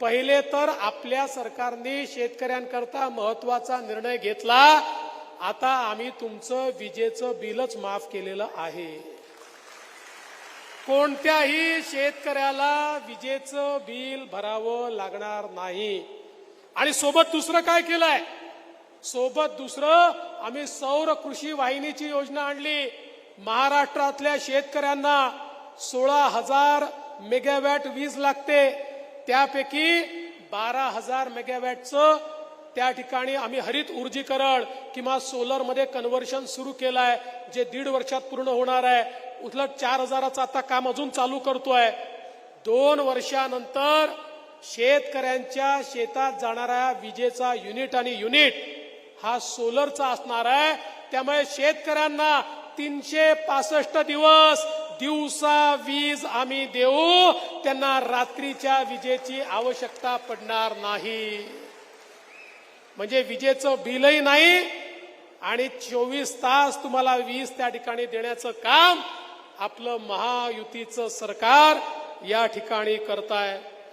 पहिले तर आपल्या सरकारने शेतकऱ्यांकरता महत्वाचा निर्णय घेतला। आता आम्ही तुमचं विजेचं बिलच माफ केलेलं आहे। कोणत्याही शेतकऱ्याला विजेचं बिल भरावं लागणार नाही। आणि सोबत दुसरं काय केलंय? आम्ही सौर कृषी वाहिनीची योजना आणली। महाराष्ट्रातल्या शेतकऱ्यांना 16,000 मेगावॅट वीज लागते, त्यापैकी 12,000 मेगावॅटचं त्या ठिकाणी आम्ही हरित ऊर्जीकरण किंवा सोलर मध्ये कन्व्हर्शन सुरू केलंय, जे 1.5 वर्षात पूर्ण होणार आहे। उलट 4,000चं आता काम अजून चालू करतोय। 2 वर्षानंतर शेतकऱ्यांच्या शेतात जाणाऱ्या विजेचा युनिट हा सोलरचा असणार आहे। त्यामुळे शेतकऱ्यांना 365 दिवस दिवसा वीज आम्ही देऊ, त्यांना रात्रीच्या विजेची आवश्यकता पडणार नाही। म्हणजे विजेचं बिलही नाही आणि 24 तास तुम्हाला वीज त्या ठिकाणी देण्याचं काम आपलं महायुतीचं सरकार या ठिकाणी करताय।